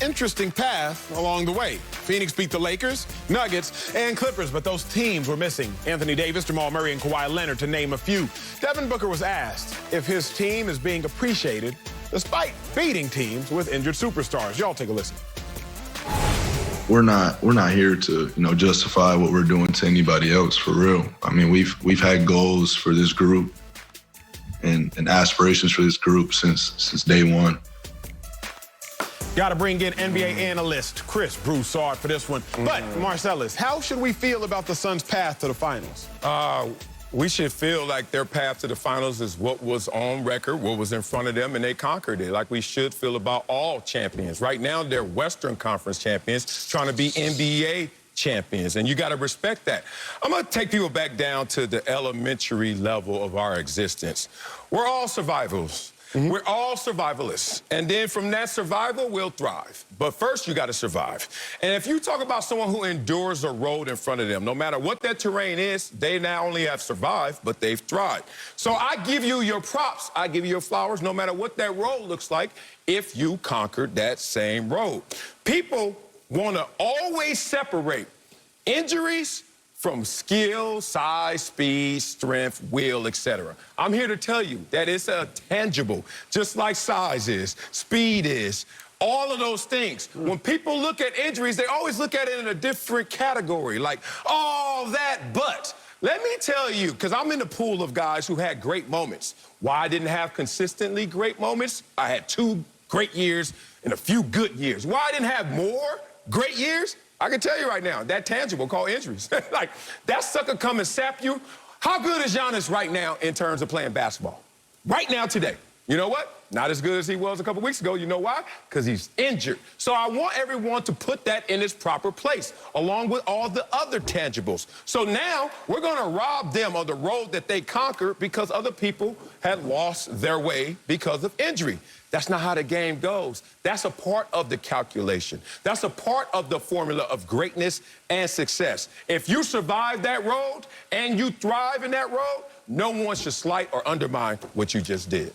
interesting path along the way. Phoenix beat the Lakers, Nuggets, and Clippers, but those teams were missing Anthony Davis, Jamal Murray, and Kawhi Leonard, to name a few. Devin Booker was asked if his team is being appreciated despite beating teams with injured superstars. Y'all take a listen. We're not here to, justify what we're doing to anybody else, for real. I mean, we've had goals for this group and aspirations for this group since day one. Got to bring in NBA analyst Chris Broussard for this one. But, Marcellus, how should we feel about the Suns' path to the finals? We should feel like their path to the finals is what was on record, what was in front of them, and they conquered it, like we should feel about all champions. Right now, they're Western Conference champions trying to be NBA champions, and you got to respect that. I'm going to take people back down to the elementary level of our existence. We're all survivors. We're all survivalists. And then from that survival, we'll thrive. But first, you got to survive. And if you talk about someone who endures a road in front of them, no matter what that terrain is, they not only have survived, but they've thrived. So I give you your props. I give you your flowers, no matter what that road looks like, if you conquered that same road. People want to always separate injuries from skill, size, speed, strength, will, etc. I'm here to tell you that it's a tangible, just like size is, speed is, all of those things. When people look at injuries, they always look at it in a different category, like, oh, that, but. Let me tell you, because I'm in the pool of guys who had great moments. Why I didn't have consistently great moments? I had 2 great years and a few good years. Why I didn't have more great years? I can tell you right now, that tangible called injuries. Like, that sucker come and sap you. How good is Giannis right now in terms of playing basketball? Right now, today. You know what? Not as good as he was a couple weeks ago. You know why? Because he's injured. So I want everyone to put that in its proper place, along with all the other tangibles. So now we're going to rob them of the road that they conquered because other people had lost their way because of injury. That's not how the game goes. That's a part of the calculation. That's a part of the formula of greatness and success. If you survive that road and you thrive in that road, no one should slight or undermine what you just did.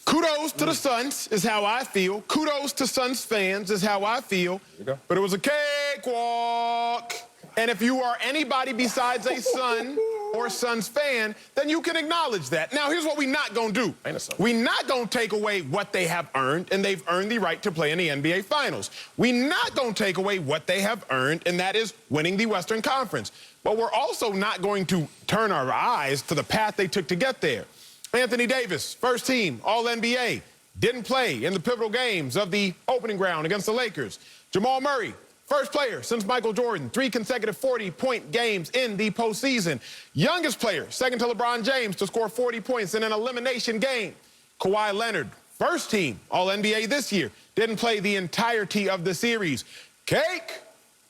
Kudos to the Suns is how I feel. Kudos to Suns fans is how I feel. But it was a cakewalk. And if you are anybody besides a Sun or Suns fan, then you can acknowledge that. Now, here's what we're not going to do. We're not going to take away what they have earned, and they've earned the right to play in the NBA Finals. We're not going to take away what they have earned, and that is winning the Western Conference. But we're also not going to turn our eyes to the path they took to get there. Anthony Davis, first team, All-NBA, didn't play in the pivotal games of the opening round against the Lakers. Jamal Murray, first player since Michael Jordan, 3 consecutive 40-point games in the postseason. Youngest player, second to LeBron James, to score 40 points in an elimination game. Kawhi Leonard, first team, All-NBA this year, didn't play the entirety of the series. Cake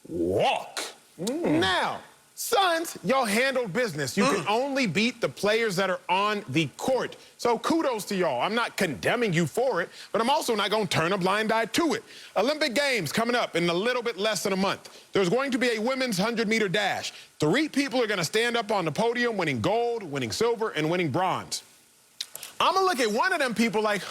walk. Now, Suns, y'all handled business. You can only beat the players that are on the court. So kudos to y'all. I'm not condemning you for it, but I'm also not going to turn a blind eye to it. Olympic Games coming up in a little bit less than a month. There's going to be a women's 100-meter dash. 3 people are going to stand up on the podium winning gold, winning silver, and winning bronze. I'm going to look at one of them people like,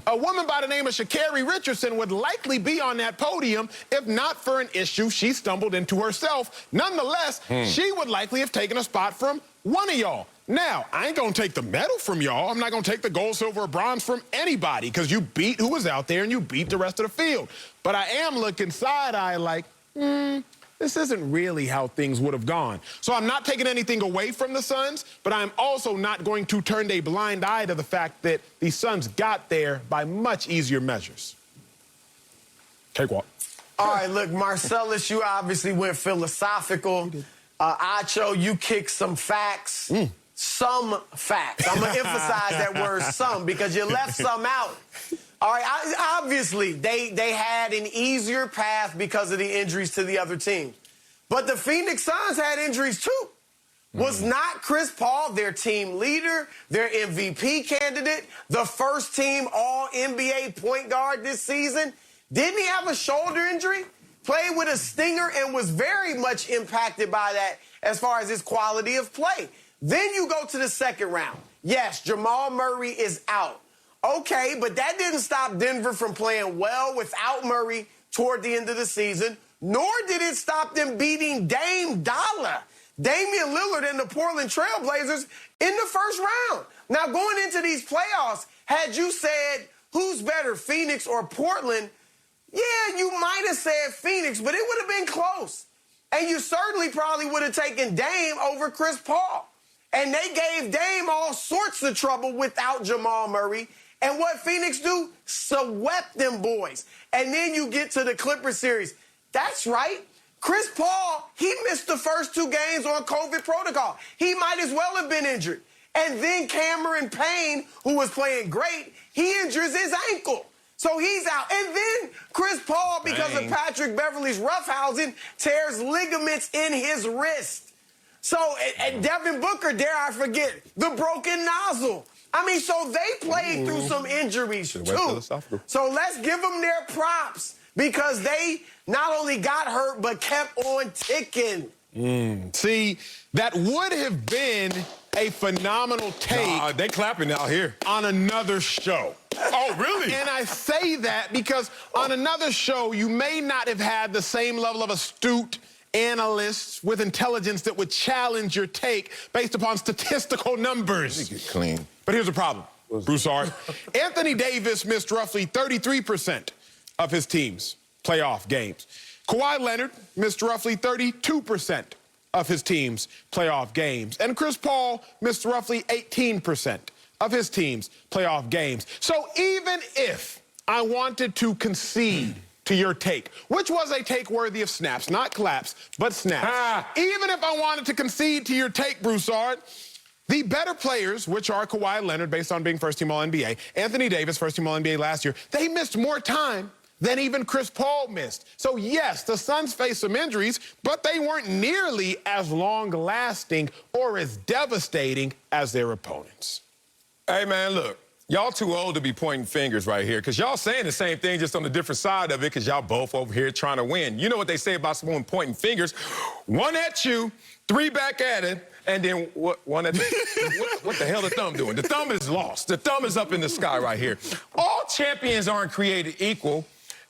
a woman by the name of Sha'Carri Richardson would likely be on that podium if not for an issue she stumbled into herself. Nonetheless, she would likely have taken a spot from one of y'all. Now, I ain't going to take the medal from y'all. I'm not going to take the gold, silver, or bronze from anybody because you beat who was out there and you beat the rest of the field. But I am looking side-eye like, this isn't really how things would have gone. So I'm not taking anything away from the Suns, but I'm also not going to turn a blind eye to the fact that the Suns got there by much easier measures. Cakewalk. All right, look, Marcellus, you obviously went philosophical. Acho, you kicked some facts. Some facts. I'm going to emphasize that word some because you left some out. All right, obviously, they had an easier path because of the injuries to the other teams. But the Phoenix Suns had injuries, too. Was not Chris Paul their team leader, their MVP candidate, the first team All-NBA point guard this season? Didn't he have a shoulder injury? Played with a stinger and was very much impacted by that as far as his quality of play. Then you go to the second round. Yes, Jamal Murray is out. Okay, but that didn't stop Denver from playing well without Murray toward the end of the season, nor did it stop them beating Dame Dollar, Damian Lillard and the Portland Trailblazers in the first round. Now, going into these playoffs, had you said who's better, Phoenix or Portland, yeah, you might have said Phoenix, but it would have been close. And you certainly probably would have taken Dame over Chris Paul. And they gave Dame all sorts of trouble without Jamal Murray. And what Phoenix do? Swept them boys. And then you get to the Clippers series. That's right. Chris Paul, he missed the first 2 games on COVID protocol. He might as well have been injured. And then Cameron Payne, who was playing great, he injures his ankle. So he's out. And then Chris Paul, because of Patrick Beverley's roughhousing, tears ligaments in his wrist. So, and Devin Booker, dare I forget, the broken nozzle. I mean, so they played through some injuries, too. So let's give them their props because they not only got hurt, but kept on ticking. See, that would have been a phenomenal take. Nah, they clapping out here. On another show. Oh, really? And I say that because on another show, you may not have had the same level of astute analysts with intelligence that would challenge your take based upon statistical numbers. Let me get clean. But here's the problem, Broussard. Anthony Davis missed roughly 33% of his team's playoff games. Kawhi Leonard missed roughly 32% of his team's playoff games. And Chris Paul missed roughly 18% of his team's playoff games. So even if I wanted to concede to your take, which was a take worthy of snaps, not claps, but snaps. Even if I wanted to concede to your take, Broussard, the better players, which are Kawhi Leonard, based on being first-team All-NBA, Anthony Davis, first-team All-NBA last year, they missed more time than even Chris Paul missed. So, yes, the Suns faced some injuries, but they weren't nearly as long-lasting or as devastating as their opponents. Hey, man, look. Y'all too old to be pointing fingers right here because y'all saying the same thing just on the different side of it because y'all both over here trying to win. You know what they say about someone pointing fingers? 1 at you, 3 back at it, and then one at what the hell the thumb doing? The thumb is lost. The thumb is up in the sky right here. All champions aren't created equal,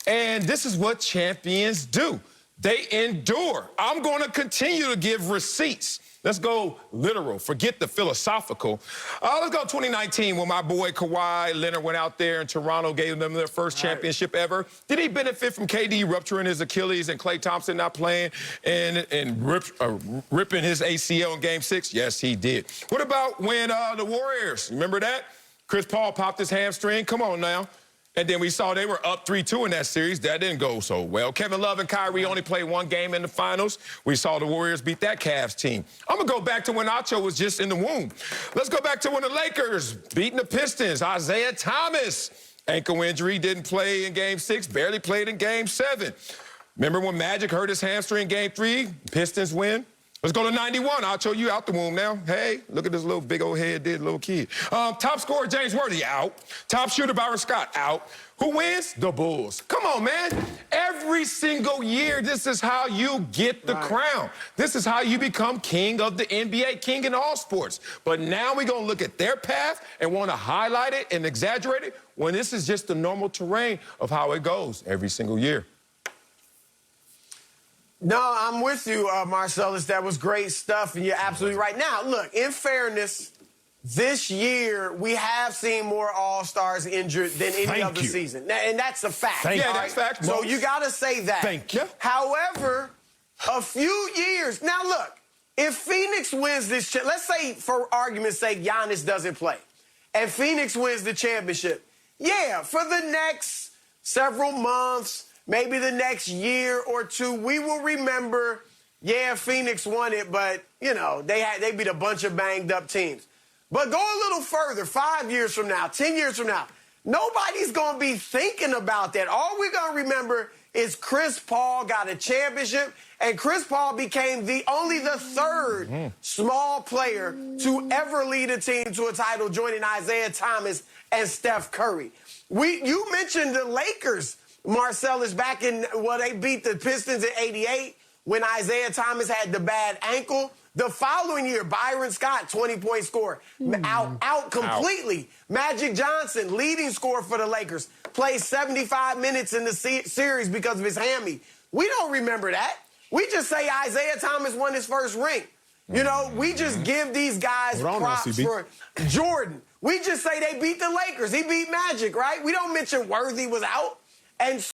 and this is what champions do. They endure. I'm going to continue to give receipts. Let's go literal. Forget the philosophical. Let's go 2019 when my boy Kawhi Leonard went out there in Toronto, gave them their first championship ever. Did he benefit from KD rupturing his Achilles and Klay Thompson not playing and ripping his ACL in Game 6? Yes, he did. What about when the Warriors, remember that? Chris Paul popped his hamstring. Come on now. And then we saw they were up 3-2 in that series. That didn't go so well. Kevin Love and Kyrie only played 1 game in the finals. We saw the Warriors beat that Cavs team. I'm going to go back to when Acho was just in the womb. Let's go back to when the Lakers beating the Pistons. Isaiah Thomas, ankle injury, didn't play in Game 6, barely played in Game 7. Remember when Magic hurt his hamstring in Game 3? Pistons win. Let's go to 91. I'll show you out the womb now. Hey, look at this little big old head, little kid. Top scorer, James Worthy, out. Top shooter, Byron Scott, out. Who wins? The Bulls. Come on, man. Every single year, this is how you get the crown. This is how you become king of the NBA, king in all sports. But now we're going to look at their path and want to highlight it and exaggerate it when this is just the normal terrain of how it goes every single year. No, I'm with you, Marcellus. That was great stuff, and you're absolutely right. Now, look, in fairness, this year we have seen more All-Stars injured than any other season. And that's a fact. That's fact. So you got to say that. Thank you. However, a few years. Now, look, if Phoenix wins this, let's say, for argument's sake, Giannis doesn't play, and Phoenix wins the championship. Yeah, for the next several months, maybe the next year or two, we will remember, yeah, Phoenix won it, but, you know, they beat a bunch of banged-up teams. But go a little further, 5 years from now, 10 years from now, nobody's going to be thinking about that. All we're going to remember is Chris Paul got a championship, and Chris Paul became only the third small player to ever lead a team to a title, joining Isaiah Thomas and Steph Curry. You mentioned the Lakers, Marcellus, back in, they beat the Pistons in '88. when Isaiah Thomas had the bad ankle. The following year, Byron Scott, 20-point scorer, out completely. Magic Johnson, leading scorer for the Lakers, plays 75 minutes in the series because of his hammy. We don't remember that. We just say Isaiah Thomas won his first ring. You know, we just give these guys props for Jordan. We just say they beat the Lakers. He beat Magic, right? We don't mention Worthy was out. And